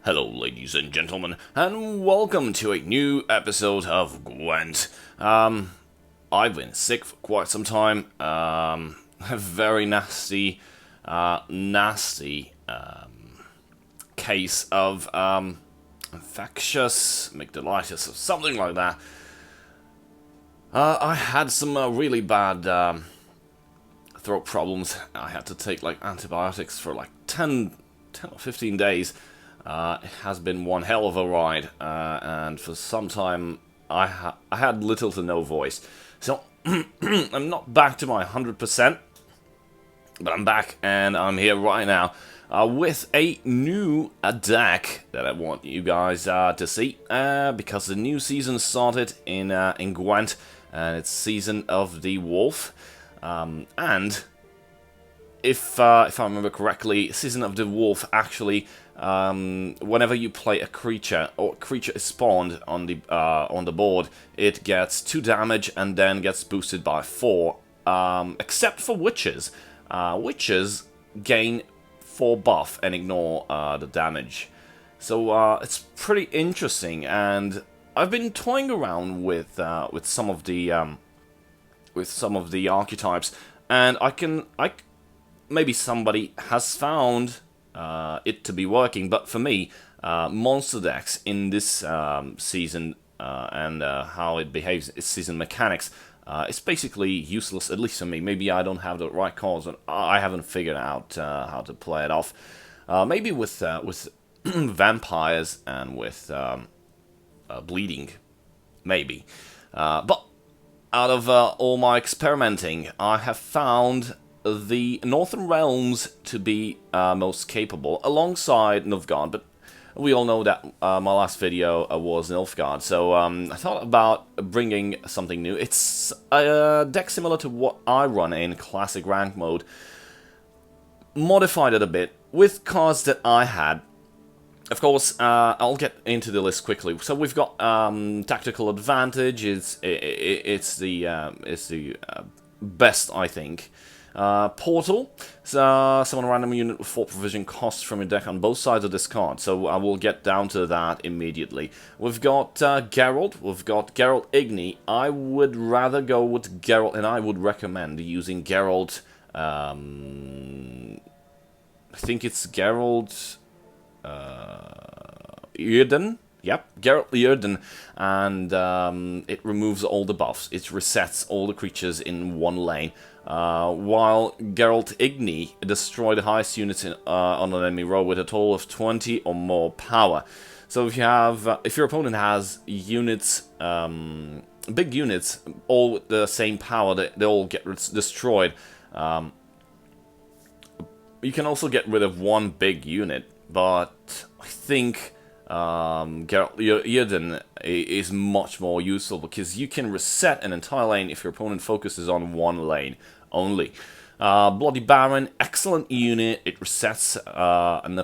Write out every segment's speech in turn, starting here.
Hello, ladies and gentlemen, and welcome to a new episode of Gwent. I've been sick for quite some time. A very nasty case of infectious amygdalitis or something like that. I had some really bad throat problems. I had to take antibiotics for 10 or 15 days. It has been one hell of a ride, and for some time I had little to no voice. So I'm not back to my 100%, but I'm back and I'm here right now with a new deck that I want you guys to see, because the new season started in Gwent, and it's Season of the Wolf, and if I remember correctly, Season of the Wolf actually, whenever you play a creature or a creature is spawned on the board, it gets 2 damage and then gets boosted by 4, except for witches. Witches gain 4 buff and ignore the damage. So it's pretty interesting, and I've been toying around with some of the archetypes, and maybe somebody has found it to be working, but for me, monster decks in this season and how it behaves, its season mechanics, it's basically useless, at least for me. Maybe I don't have the right cards, and I haven't figured out how to play it off. Maybe with vampires and with bleeding, maybe. But out of all my experimenting, I have found the Northern Realms to be most capable, alongside Nilfgaard, but we all know that my last video was Nilfgaard, so I thought about bringing something new. It's a deck similar to what I run in Classic Rank mode, modified it a bit, with cards that I had. Of course, I'll get into the list quickly. So we've got Tactical Advantage, it's the best, I think. Portal, summon a random unit with 4 provision costs from your deck on both sides of this card, so I will get down to that immediately. We've got Geralt, we've got Geralt Igni. I would rather go with Geralt, and I would recommend using Geralt, I think it's Geralt Earden. Yep, Geralt Earden, and it removes all the buffs. It resets all the creatures in one lane. While Geralt Igni destroy the highest units on an enemy row with a total of 20 or more power. So if you have, if your opponent has units, big units, all with the same power, they all get destroyed. You can also get rid of one big unit, but I think Geralt Earden is much more useful, because you can reset an entire lane if your opponent focuses on one lane only. Bloody Baron, excellent unit. It resets an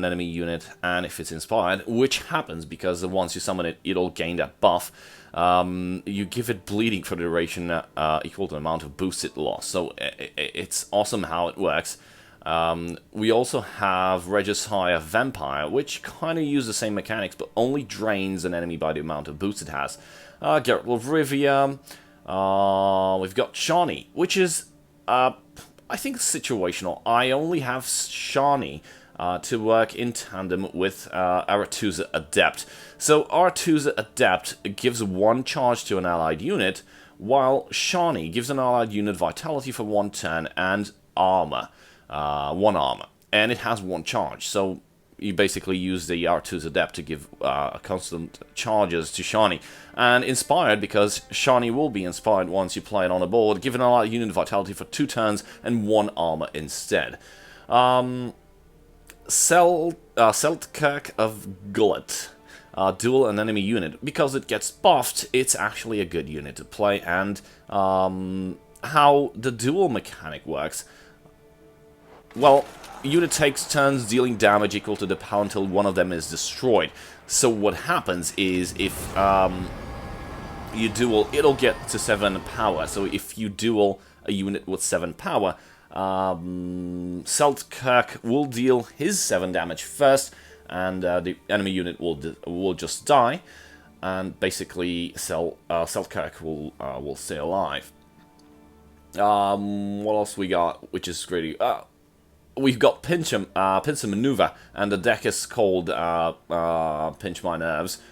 enemy unit, and if it's inspired, which happens because once you summon it, it'll gain that buff. You give it bleeding for the duration equal to the amount of boost it lost. So it's awesome how it works. We also have Regishire Vampire, which kind of uses the same mechanics, but only drains an enemy by the amount of boost it has. Geralt of Rivia. We've got Shani, which is, I think, situational. I only have Shani to work in tandem with Aretuza Adept. So Aretuza Adept gives 1 charge to an allied unit, while Shani gives an allied unit vitality for 1 turn and armor. 1 armor, and it has 1 charge, so you basically use the R2's Adept to give constant charges to Shani. And inspired, because Shani will be inspired once you play it on the board, give an allied unit vitality for 2 turns and 1 armor instead. Seltkirk of Gullet. Duel an enemy unit. Because it gets buffed, it's actually a good unit to play, and how the duel mechanic works. Well, unit takes turns dealing damage equal to the power until one of them is destroyed. So what happens is, if you duel, it'll get to 7 power. So if you duel a unit with 7 power, Seltkirk will deal his 7 damage first, and the enemy unit will just die, and basically Selkirk will stay alive. What else we got, which is great? We've got pincer maneuver, and the deck is called Pinch My Nerves.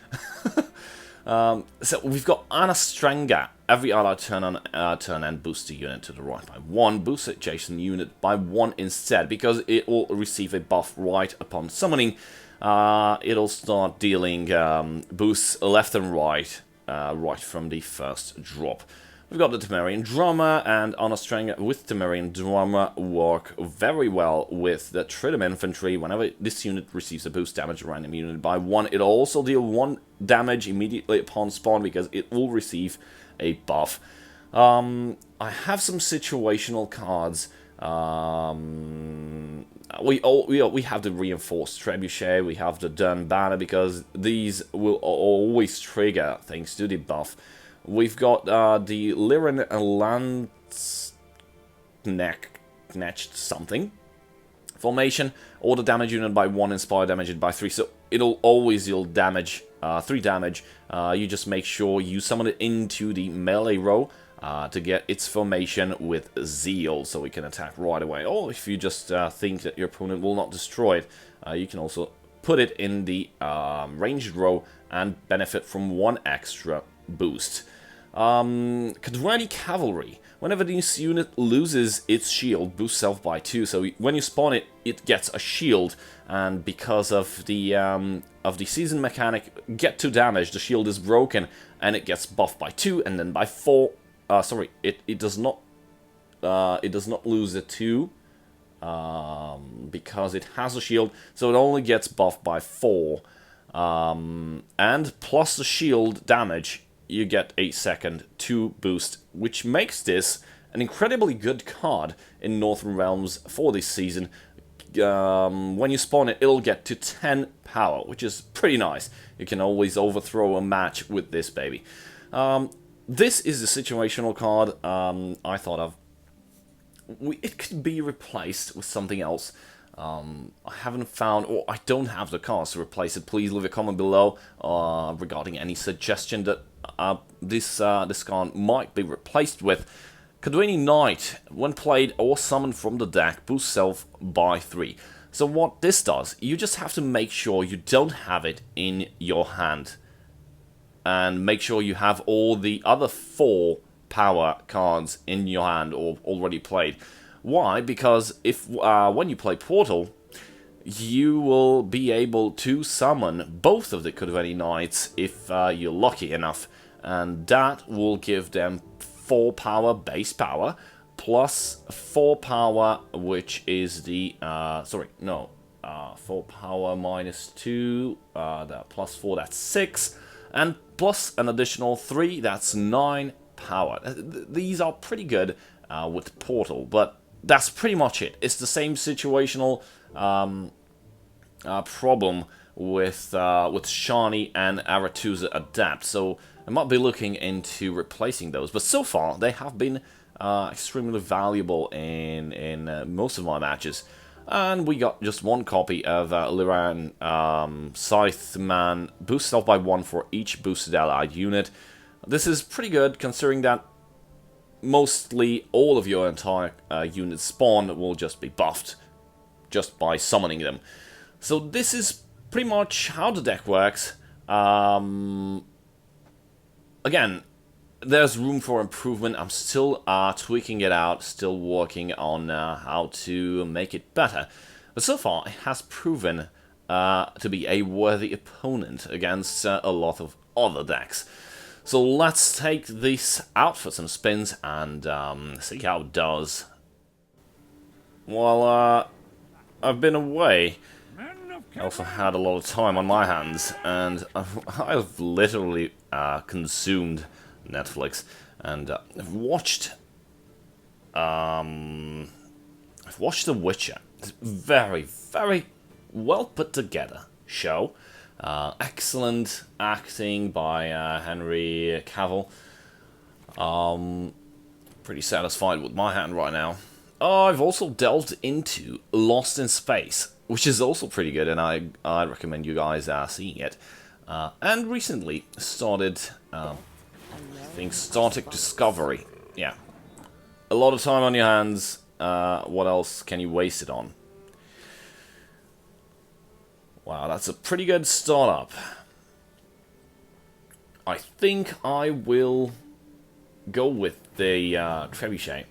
So we've got Anastrenga. Every ally turn and boost the unit to the right by 1. Boost the adjacent unit by 1 instead, because it will receive a buff right upon summoning. It'll start dealing boosts left and right, right from the first drop. We've got the Temerian Drummer, and Anastrenga with Temerian Drummer work very well with the Trident Infantry. Whenever this unit receives a boost damage a random unit by 1, it'll also deal 1 damage immediately upon spawn, because it will receive a buff. I have some situational cards. We have the Reinforced Trebuchet, we have the Dun Banner, because these will always trigger thanks to the buff. We've got the Liren Landsknecht something formation. Order damage unit by 1, inspire damage by 3. So it'll always deal damage, 3 damage. You just make sure you summon it into the melee row to get its formation with Zeal, so we can attack right away. Or if you just think that your opponent will not destroy it, you can also put it in the ranged row and benefit from 1 extra boost. Kadrani Cavalry. Whenever this unit loses its shield, boost self by 2. So when you spawn it, it gets a shield, and because of the season mechanic, get 2 damage, the shield is broken, and it gets buffed by 2, and then by 4. Sorry, it does not lose a 2 because it has a shield, so it only gets buffed by 4, and plus the shield damage, you get a second 2 boost, which makes this an incredibly good card in Northern Realms for this season. When you spawn it, it'll get to 10 power, which is pretty nice. You can always overthrow a match with this baby. This is a situational card I thought of. It could be replaced with something else. I haven't found, or I don't have the cards to replace it. Please leave a comment below regarding any suggestion that this card might be replaced with. Kadrani Knight, when played or summoned from the deck, boosts self by 3. So what this does, you just have to make sure you don't have it in your hand, and make sure you have all the other 4 power cards in your hand or already played. Why? Because if when you play Portal, you will be able to summon both of the Kadrani Knights if you're lucky enough, and that will give them 4 power, base power, plus 4 power, which is the 4 power minus 2, that plus 4, that's 6, and plus an additional 3, that's 9 power. These are pretty good with Portal, but that's pretty much it. It's the same situational problem with Shani and Aretusa Adapt, so I might be looking into replacing those. But so far, they have been extremely valuable in most of my matches. And we got just 1 copy of Liran Scytheman, boost self by 1 for each boosted allied unit. This is pretty good, considering that mostly all of your entire unit spawn will just be buffed just by summoning them. So this is pretty much how the deck works. Again, there's room for improvement. I'm still tweaking it out, still working on how to make it better. But so far, it has proven to be a worthy opponent against a lot of other decks. So let's take this out for some spins and see how it does. While I've been away, I also had a lot of time on my hands, and I've literally consumed Netflix, and I've watched The Witcher. It's a very, very well put together show. Excellent acting by Henry Cavill. Pretty satisfied with my hand right now. I've also delved into Lost in Space, which is also pretty good, and I recommend you guys seeing it. And recently started, I think, Static Discovery. Yeah. A lot of time on your hands. What else can you waste it on? Wow, that's a pretty good startup. I think I will go with the Trebuchet.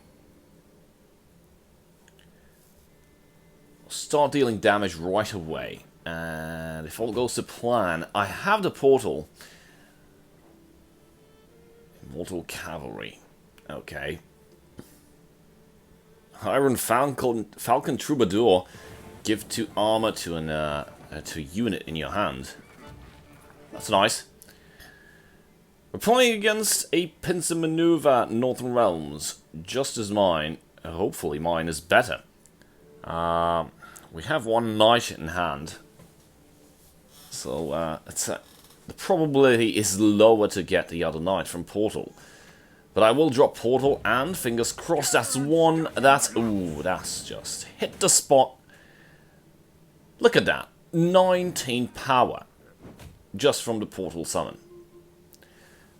Start dealing damage right away, and if all goes to plan, I have the portal. Immortal Cavalry. Okay. Iron Falcon Troubadour. Give 2 armor to a unit in your hand. That's nice. We're playing against a pincer maneuver Northern Realms, just as mine. Hopefully mine is better. We have 1 knight in hand, so the probability is lower to get the other knight from portal. But I will drop portal, and fingers crossed that's one. That's just hit the spot. Look at that, 19 power just from the portal summon.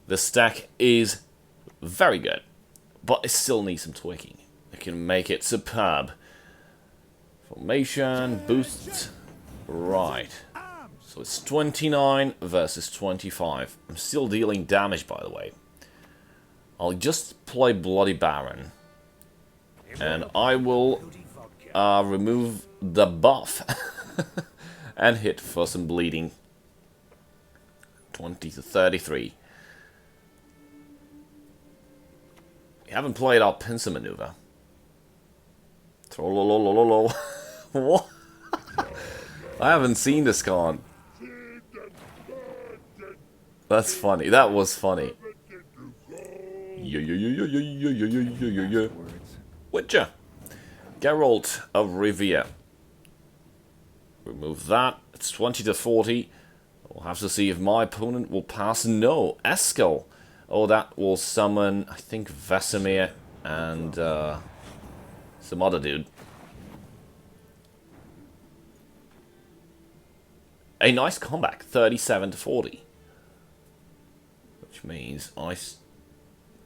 The stack is very good, but it still needs some tweaking. I can make it superb. Formation, boost, right. So it's 29 versus 25. I'm still dealing damage, by the way. I'll just play Bloody Baron. And I will remove the buff. And hit for some bleeding. 20 to 33. We haven't played our pincer maneuver. Trollololololo. What? I haven't seen this card. That's funny. That was funny. Witcher. Geralt of Rivia. Remove that. It's 20 to 40. We'll have to see if my opponent will pass. No. Eskel. Oh, that will summon, I think, Vesemir and some other dude. A nice comeback, 37 to 40. Which means I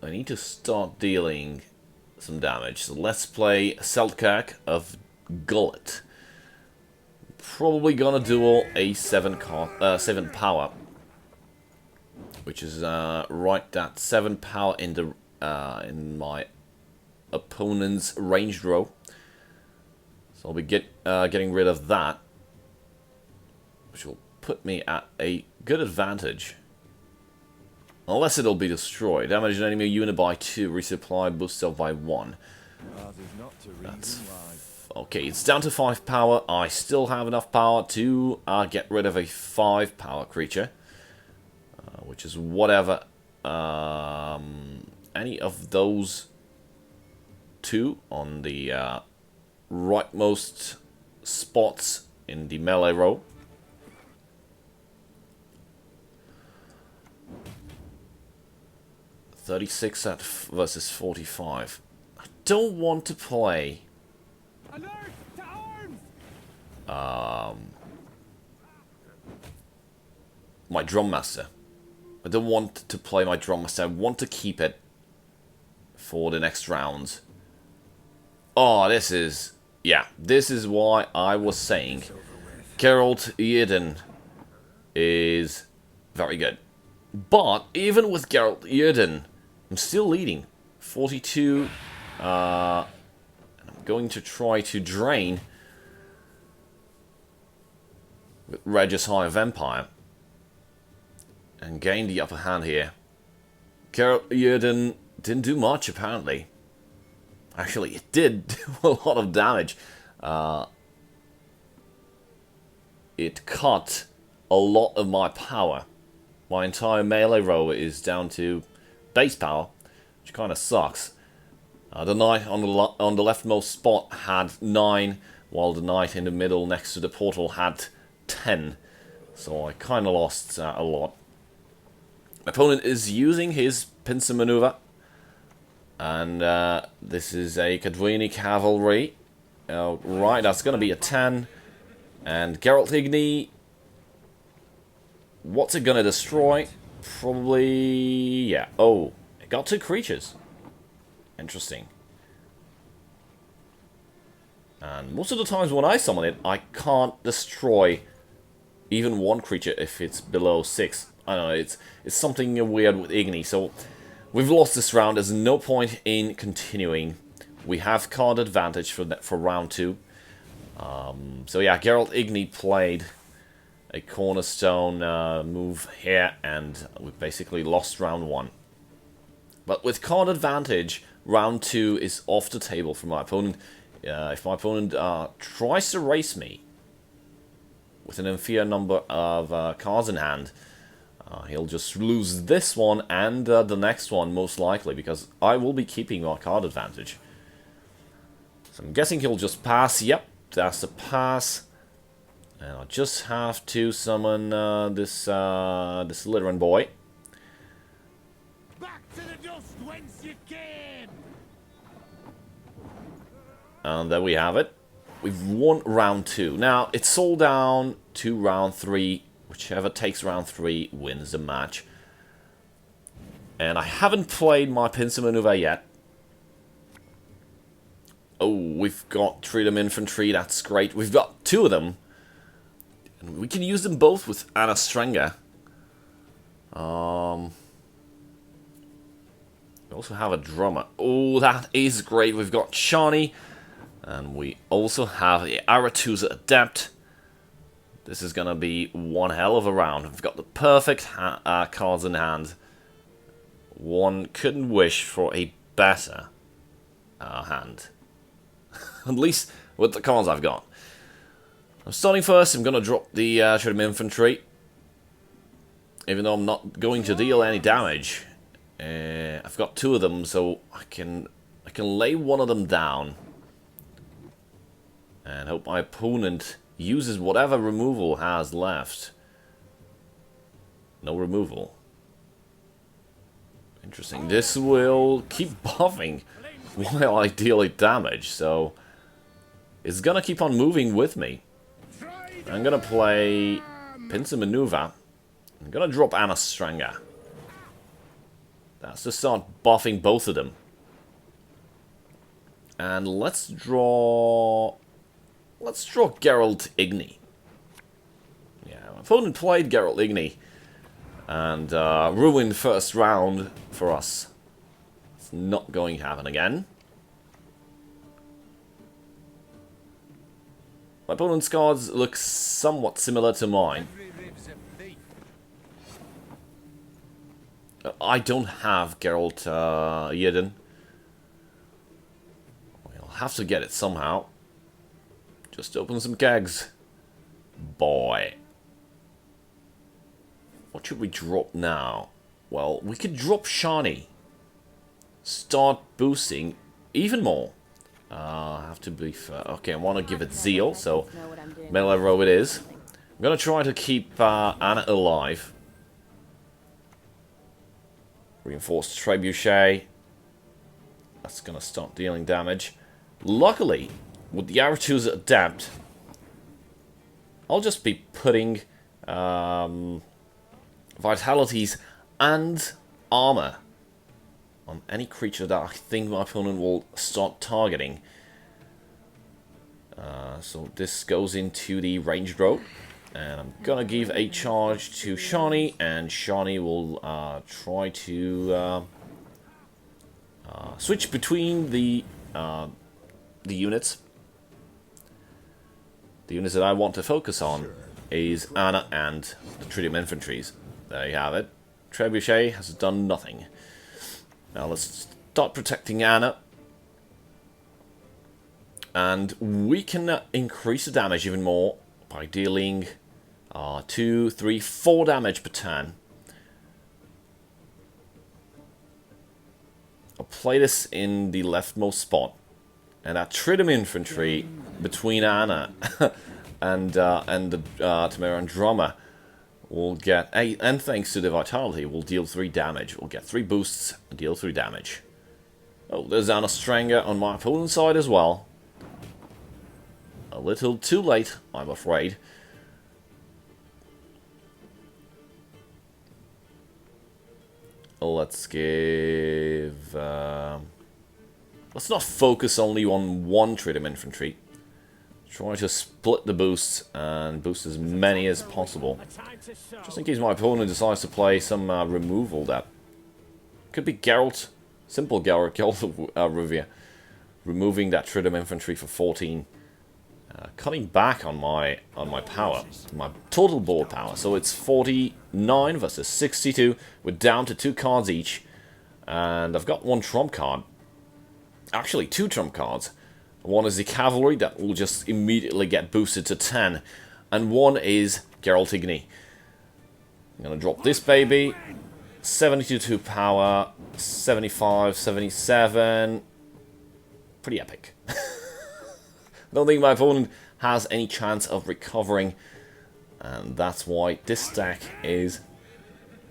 need to start dealing some damage. So let's play Seltkirk of Gullet. Probably gonna duel a 7 power. Which is right that 7 power in the in my opponent's ranged row. So I'll be getting rid of that, which will put me at a good advantage. Unless it'll be destroyed. Damage an enemy unit by 2, resupply, boost self by 1. That's okay, it's down to 5 power. I still have enough power to get rid of a 5 power creature. Which is whatever any of those 2 on the rightmost spots in the melee row. $36 versus 45. I don't want to play Alert to arms! My Drum Master. I don't want to play my Drum Master. I want to keep it for the next round. Oh, this is... Yeah, this is why I was saying Geralt Yrden is very good. But even with Geralt Yrden, I'm still leading. 42. And I'm going to try to drain with Regis High of Empire. And gain the upper hand here. Geralt Yrden didn't do much, apparently. Actually, it did do a lot of damage. It cut a lot of my power. My entire melee row is down to base power, which kind of sucks. The knight on the leftmost spot had 9, while the knight in the middle next to the portal had 10. So I kind of lost a lot. My opponent is using his pincer maneuver. And this is a Cadwini Cavalry. Right, that's going to be a 10. And Geralt Igni. What's it going to destroy? Probably... yeah. Oh, it got 2 creatures. Interesting. And most of the times when I summon it, I can't destroy even 1 creature if it's below 6. I don't know, it's something weird with Igni. So we've lost this round. There's no point in continuing. We have card advantage for round 2. So yeah, Geralt Igni played a cornerstone move here, and we basically lost round 1. But with card advantage, round 2 is off the table for my opponent. If my opponent tries to race me with an inferior number of cards in hand, he'll just lose this one and the next one, most likely, because I will be keeping my card advantage. So I'm guessing he'll just pass. Yep, that's a pass. And I'll just have to summon this Littering Boy. Back to the dust whence you came! And there we have it. We've won round 2. Now, it's all down to round 3. Whichever takes round 3 wins the match. And I haven't played my pincer maneuver yet. Oh, we've got Tridem Infantry. That's great. We've got 2 of them. And we can use them both with Anna Strenger. We also have a drummer. Oh, that is great. We've got Shani. And we also have the Aretusa Adept. This is going to be one hell of a round. We've got the perfect cards in hand. One couldn't wish for a better hand. At least with the cards I've got. I'm starting first. I'm going to drop the Tridem Infantry. Even though I'm not going to deal any damage. I've got 2 of them, so I can lay one of them down. And hope my opponent uses whatever removal has left. No removal. Interesting. This will keep buffing while I deal it damage, so it's gonna keep on moving with me. I'm gonna play Pincer Maneuver. I'm gonna drop Anna Strenger. That's to start buffing both of them. And let's draw Geralt Igni. Yeah, my opponent played Geralt Igni and ruined first round for us. It's not going to happen again. My opponent's cards look somewhat similar to mine. I don't have Geralt Yrden. We'll have to get it somehow. Just open some kegs. Boy. What should we drop now? Well, we could drop Shani. Start boosting even more. I have to be fair. Okay, I want to give it Zeal, so melee row it is. I'm going to try to keep Anna alive. Reinforced Trebuchet. That's going to start dealing damage. Luckily, with the Aretusa Adept, I'll just be putting vitalities and armor on any creature that I think my opponent will start targeting. So this goes into the ranged row, and I'm gonna give a charge to Shani, and Shani will try to switch between the units. The units that I want to focus on is Anna and the Tridem Infantries. There you have it. Trebuchet has done nothing. Now let's start protecting Anna. And we can increase the damage even more by dealing 2, 3, 4 damage per turn. I'll play this in the leftmost spot. And that Tridem Infantry between Anna and the Tamara and Drummer will get 8, and thanks to the Vitality, will deal 3 damage. We'll get 3 boosts and deal 3 damage. Oh, there's Anna Stranger on my opponent's side as well. A little too late, I'm afraid. Let's give... let's not focus only on one Trident Infantry. Try to split the boosts and boost as many as possible. Just in case my opponent decides to play some removal that could be Geralt, simple Geralt Rivia, removing that Trident Infantry for 14, cutting back on my power, my total board power. So it's 49 versus 62. We're down to 2 cards each, and I've got one trump card. Actually, 2 trump cards. One is the Cavalry that will just immediately get boosted to 10, and one is Geralt Igni. I'm gonna drop this baby. 72 power, 75, 77. Pretty epic. Don't think my opponent has any chance of recovering, and that's why this deck is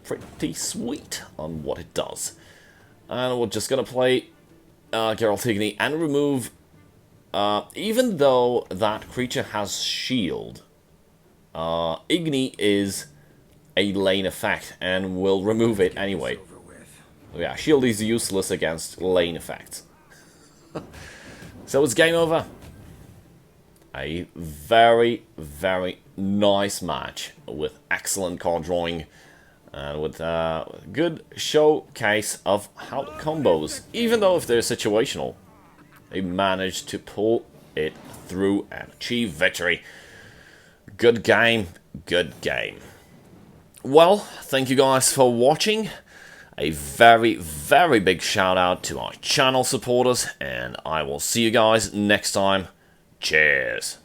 pretty sweet on what it does. And we're just gonna play Geralt Igni and remove, even though that creature has shield, Igni is a lane effect, and we'll remove it anyway. Yeah, shield is useless against lane effects. So it's game over. A very, very nice match with excellent card drawing and with a good showcase of how the combos, even though if they're situational, they managed to pull it through and achieve victory. Good game, good game. Well, thank you guys for watching. A very, very big shout out to our channel supporters, and I will see you guys next time. Cheers.